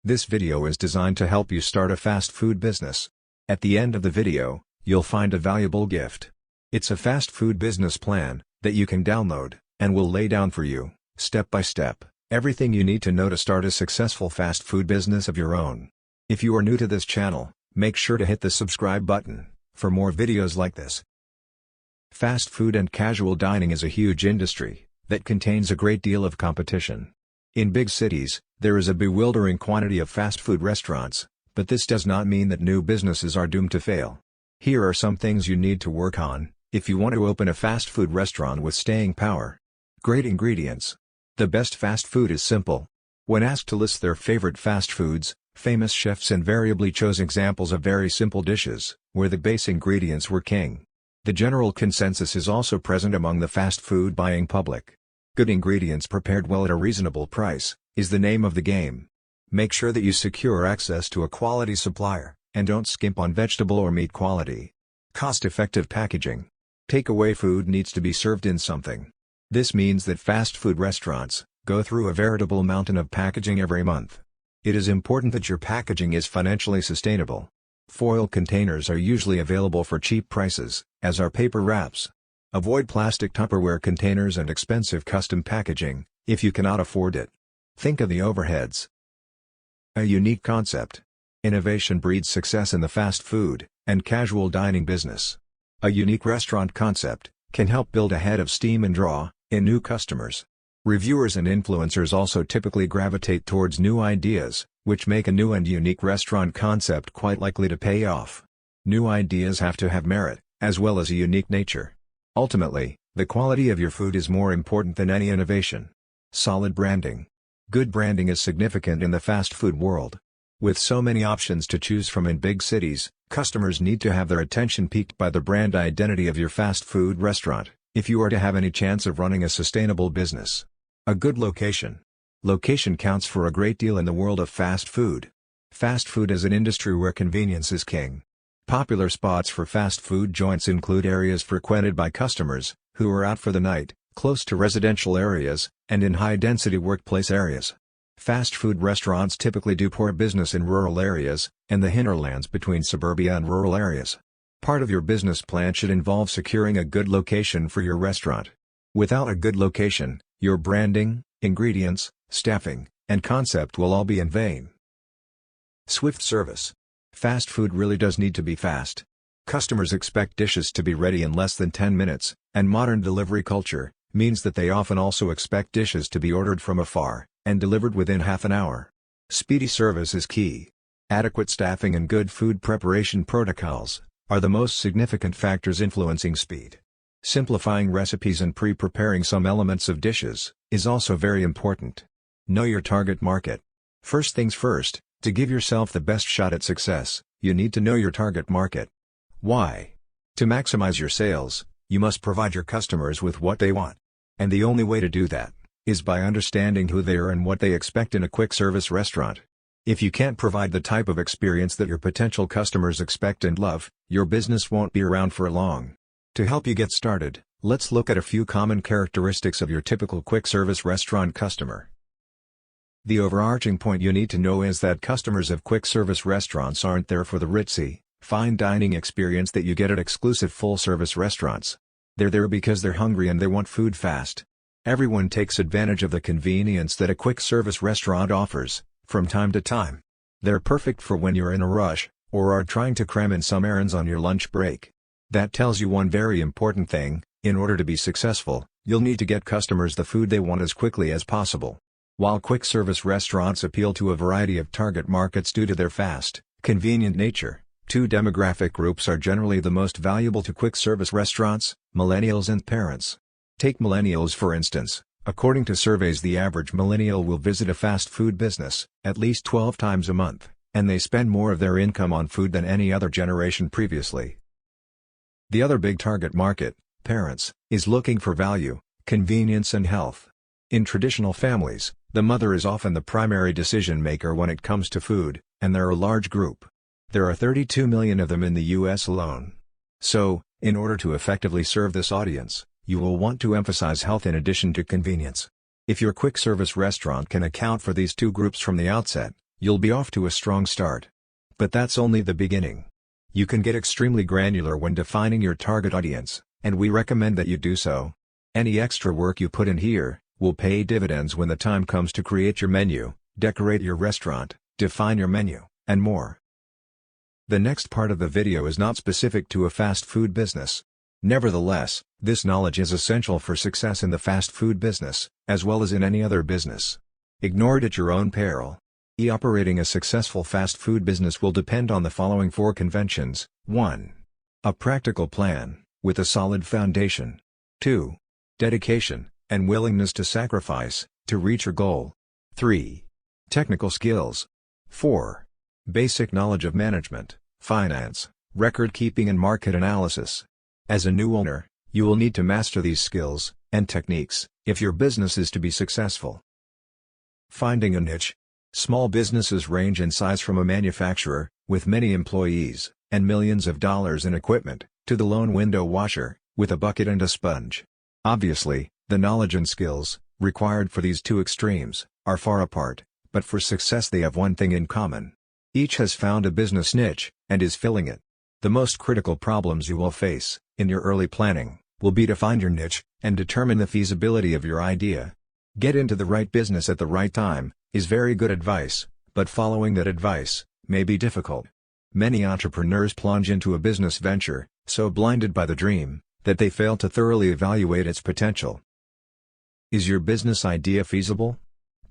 This video is designed to help you start a fast food business. At the end of the video, you'll find a valuable gift. It's a fast food business plan that you can download, and we'll lay down for you, step by step, everything you need to know to start a successful fast food business of your own. If you are new to this channel, make sure to hit the subscribe button for more videos like this. Fast food and casual dining is a huge industry that contains a great deal of competition. In big cities, there is a bewildering quantity of fast food restaurants, but this does not mean that new businesses are doomed to fail. Here are some things you need to work on if you want to open a fast food restaurant with staying power. Great ingredients. The best fast food is simple. When asked to list their favorite fast foods, famous chefs invariably chose examples of very simple dishes, where the base ingredients were king. The general consensus is also present among the fast food buying public. Good ingredients prepared well at a reasonable price is the name of the game. Make sure that you secure access to a quality supplier, and don't skimp on vegetable or meat quality. Cost-effective packaging. Takeaway food needs to be served in something. This means that fast food restaurants go through a veritable mountain of packaging every month. It is important that your packaging is financially sustainable. Foil containers are usually available for cheap prices, as are paper wraps. Avoid plastic Tupperware containers and expensive custom packaging, if you cannot afford it. Think of the overheads. A unique concept. Innovation breeds success in the fast food and casual dining business. A unique restaurant concept can help build a head of steam and draw in new customers. Reviewers and influencers also typically gravitate towards new ideas, which make a new and unique restaurant concept quite likely to pay off. New ideas have to have merit, as well as a unique nature. Ultimately, the quality of your food is more important than any innovation. Solid branding. Good branding is significant in the fast food world. With so many options to choose from in big cities, customers need to have their attention piqued by the brand identity of your fast food restaurant, if you are to have any chance of running a sustainable business. A good location. Location counts for a great deal in the world of fast food. Fast food is an industry where convenience is king. Popular spots for fast food joints include areas frequented by customers who are out for the night, close to residential areas, and in high-density workplace areas. Fast food restaurants typically do poor business in rural areas, and the hinterlands between suburbia and rural areas. Part of your business plan should involve securing a good location for your restaurant. Without a good location, your branding, ingredients, staffing, and concept will all be in vain. Swift service. Fast food really does need to be fast. Customers expect dishes to be ready in less than 10 minutes, and modern delivery culture means that they often also expect dishes to be ordered from afar and delivered within half an hour. Speedy service is key. Adequate staffing and good food preparation protocols are the most significant factors influencing speed. Simplifying recipes and pre-preparing some elements of dishes is also very important. Know your target market. First things first, to give yourself the best shot at success, you need to know your target market. Why? To maximize your sales, you must provide your customers with what they want. And the only way to do that is by understanding who they are and what they expect in a quick-service restaurant. If you can't provide the type of experience that your potential customers expect and love, your business won't be around for long. To help you get started, let's look at a few common characteristics of your typical quick-service restaurant customer. The overarching point you need to know is that customers of quick-service restaurants aren't there for the ritzy, fine dining experience that you get at exclusive full-service restaurants. They're there because they're hungry and they want food fast. Everyone takes advantage of the convenience that a quick-service restaurant offers, from time to time. They're perfect for when you're in a rush, or are trying to cram in some errands on your lunch break. That tells you one very important thing: in order to be successful, you'll need to get customers the food they want as quickly as possible. While quick-service restaurants appeal to a variety of target markets due to their fast, convenient nature, two demographic groups are generally the most valuable to quick-service restaurants: millennials and parents. Take millennials for instance. According to surveys, the average millennial will visit a fast food business at least 12 times a month, and they spend more of their income on food than any other generation previously. The other big target market, parents, is looking for value, convenience and health. In traditional families, the mother is often the primary decision maker when it comes to food, and they're a large group. There are 32 million of them in the US alone. So, in order to effectively serve this audience, you will want to emphasize health in addition to convenience. If your quick-service restaurant can account for these two groups from the outset, you'll be off to a strong start. But that's only the beginning. You can get extremely granular when defining your target audience, and we recommend that you do so. Any extra work you put in here will pay dividends when the time comes to create your menu, decorate your restaurant, define your menu, and more. The next part of the video is not specific to a fast food business. Nevertheless, this knowledge is essential for success in the fast food business, as well as in any other business. Ignore it at your own peril. Operating a successful fast food business will depend on the following 4 conventions. 1. A practical plan, with a solid foundation. 2. Dedication, and willingness to sacrifice, to reach your goal. 3. Technical skills. 4. Basic knowledge of management, finance, record keeping and market analysis. As a new owner, you will need to master these skills and techniques if your business is to be successful. Finding a niche. Small businesses range in size from a manufacturer, with many employees, and millions of dollars in equipment, to the lone window washer, with a bucket and a sponge. Obviously, the knowledge and skills required for these 2 extremes are far apart, but for success they have one thing in common. Each has found a business niche, and is filling it. The most critical problems you will face, in your early planning, will be to find your niche, and determine the feasibility of your idea. Get into the right business at the right time, is very good advice, but following that advice may be difficult. Many entrepreneurs plunge into a business venture, so blinded by the dream, that they fail to thoroughly evaluate its potential. Is your business idea feasible?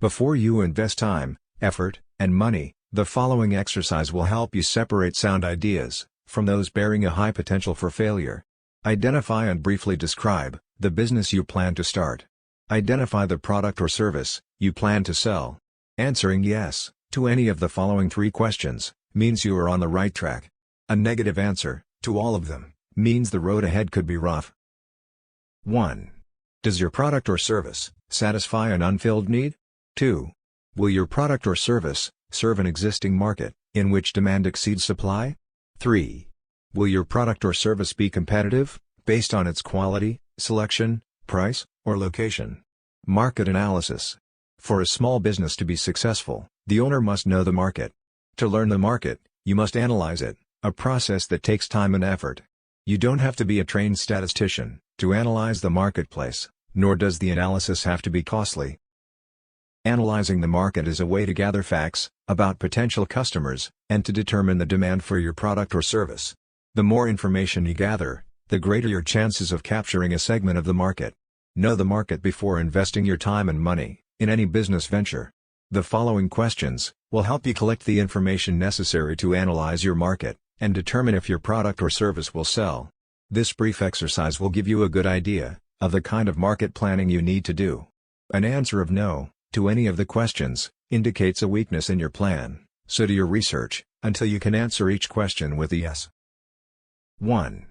Before you invest time, effort, and money, the following exercise will help you separate sound ideas from those bearing a high potential for failure. Identify and briefly describe the business you plan to start. Identify the product or service you plan to sell. Answering yes to any of the following 3 questions means you are on the right track. A negative answer to all of them means the road ahead could be rough. 1. Does your product or service satisfy an unfilled need? 2. Will your product or service serve an existing market in which demand exceeds supply? 3. Will your product or service be competitive based on its quality, selection, price, or location? Market analysis. For a small business to be successful, the owner must know the market. To learn the market, you must analyze it, a process that takes time and effort. You don't have to be a trained statistician to analyze the marketplace, nor does the analysis have to be costly. Analyzing the market is a way to gather facts about potential customers, and to determine the demand for your product or service. The more information you gather, the greater your chances of capturing a segment of the market. Know the market before investing your time and money in any business venture. The following questions will help you collect the information necessary to analyze your market, and determine if your product or service will sell. This brief exercise will give you a good idea of the kind of market planning you need to do. An answer of no to any of the questions indicates a weakness in your plan, so do your research until you can answer each question with a yes. 1.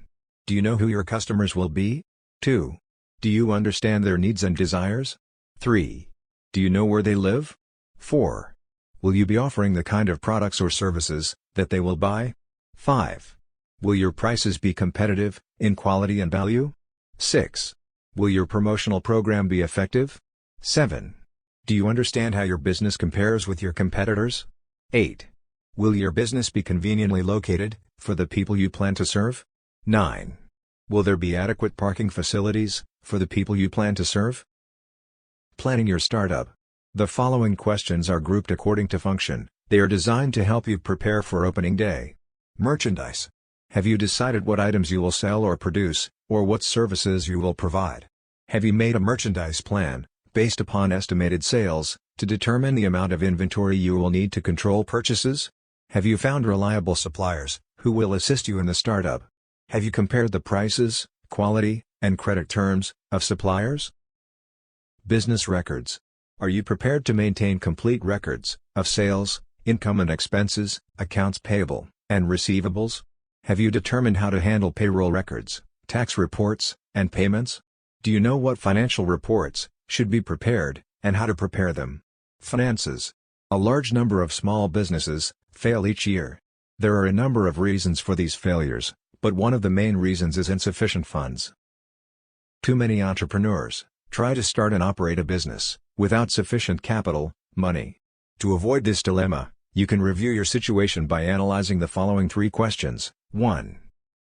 Do you know who your customers will be? 2. Do you understand their needs and desires? 3. Do you know where they live? 4. Will you be offering the kind of products or services that they will buy? 5. Will your prices be competitive in quality and value? 6. Will your promotional program be effective? 7. Do you understand how your business compares with your competitors? 8. Will your business be conveniently located for the people you plan to serve? 9. Will there be adequate parking facilities for the people you plan to serve? Planning your startup. The following questions are grouped according to function. They are designed to help you prepare for opening day. Merchandise. Have you decided what items you will sell or produce, or what services you will provide? Have you made a merchandise plan, based upon estimated sales, to determine the amount of inventory you will need to control purchases? Have you found reliable suppliers, who will assist you in the startup? Have you compared the prices, quality, and credit terms of suppliers? Business records. Are you prepared to maintain complete records of sales, income and expenses, accounts payable, and receivables? Have you determined how to handle payroll records, tax reports, and payments? Do you know what financial reports should be prepared, and how to prepare them? Finances. A large number of small businesses fail each year. There are a number of reasons for these failures, but one of the main reasons is insufficient funds. Too many entrepreneurs try to start and operate a business without sufficient capital, money. To avoid this dilemma, You can review your situation by analyzing the following 3 questions. 1.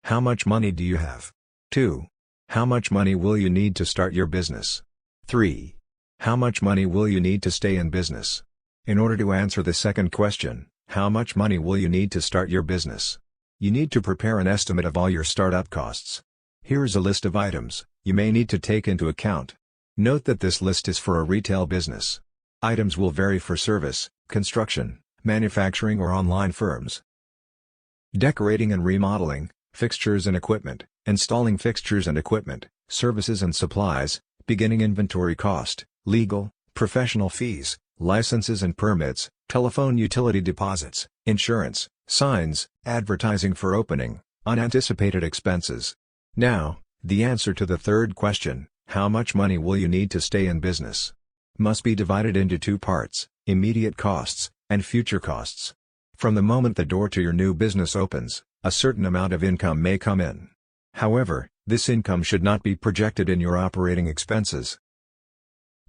How much money do you have? 2. How much money will you need to start your business? 3. How much money will you need to stay in business? In order to answer the second question, how much money will you need to start your business? You need to prepare an estimate of all your startup costs. Here is a list of items you may need to take into account. Note that this list is for a retail business. Items will vary for service, construction, manufacturing or online firms. Decorating and remodeling, fixtures and equipment, installing fixtures and equipment, services and supplies, beginning inventory cost, legal, professional fees, licenses and permits, telephone utility deposits, insurance, signs, advertising for opening, unanticipated expenses. Now, the answer to the third question, how much money will you need to stay in business? Must be divided into 2 parts, immediate costs, and future costs. From the moment the door to your new business opens, a certain amount of income may come in. However, this income should not be projected in your operating expenses.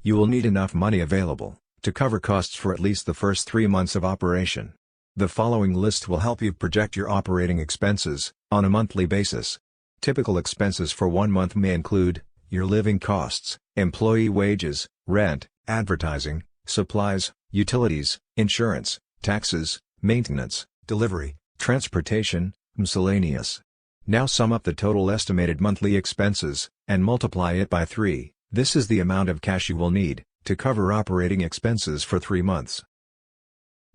You will need enough money available to cover costs for at least the first 3 months of operation. The following list will help you project your operating expenses on a monthly basis. Typical expenses for 1 month may include your living costs, employee wages, rent, advertising, supplies, utilities, insurance, taxes, maintenance, delivery, transportation, miscellaneous. Now sum up the total estimated monthly expenses, and multiply it by 3. This is the amount of cash you will need to cover operating expenses for 3 months.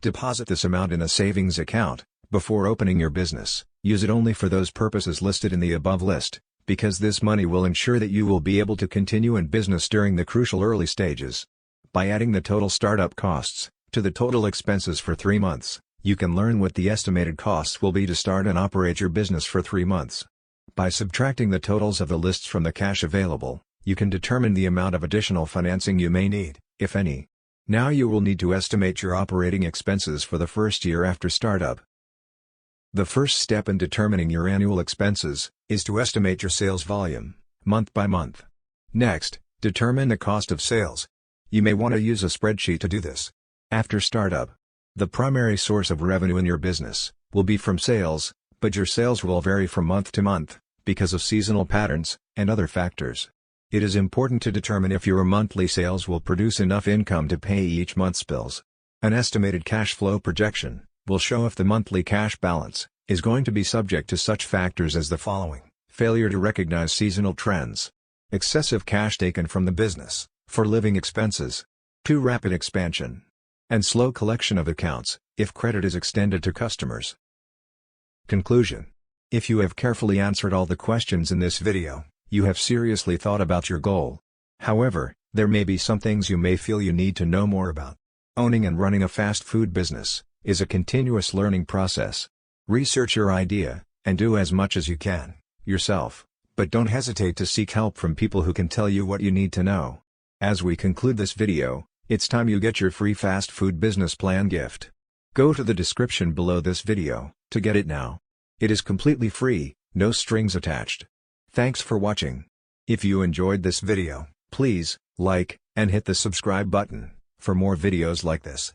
Deposit this amount in a savings account before opening your business. Use it only for those purposes listed in the above list, because this money will ensure that you will be able to continue in business during the crucial early stages. By adding the total startup costs to the total expenses for 3 months, you can learn what the estimated costs will be to start and operate your business for 3 months. By subtracting the totals of the lists from the cash available, you can determine the amount of additional financing you may need, if any. Now you will need to estimate your operating expenses for the first year after startup. The first step in determining your annual expenses is to estimate your sales volume, month by month. Next, determine the cost of sales. You may want to use a spreadsheet to do this. After startup, the primary source of revenue in your business will be from sales, but your sales will vary from month to month because of seasonal patterns and other factors. It is important to determine if your monthly sales will produce enough income to pay each month's bills. An estimated cash flow projection will show if the monthly cash balance is going to be subject to such factors as the following: failure to recognize seasonal trends, excessive cash taken from the business for living expenses, too rapid expansion, and slow collection of accounts if credit is extended to customers. Conclusion: if you have carefully answered all the questions in this video, you have seriously thought about your goal. However, there may be some things you may feel you need to know more about. Owning and running a fast food business is a continuous learning process. Research your idea, and do as much as you can, yourself, but don't hesitate to seek help from people who can tell you what you need to know. As we conclude this video, it's time you get your free fast food business plan gift. Go to the description below this video to get it now. It is completely free, no strings attached. Thanks for watching. If you enjoyed this video, please like and hit the subscribe button for more videos like this.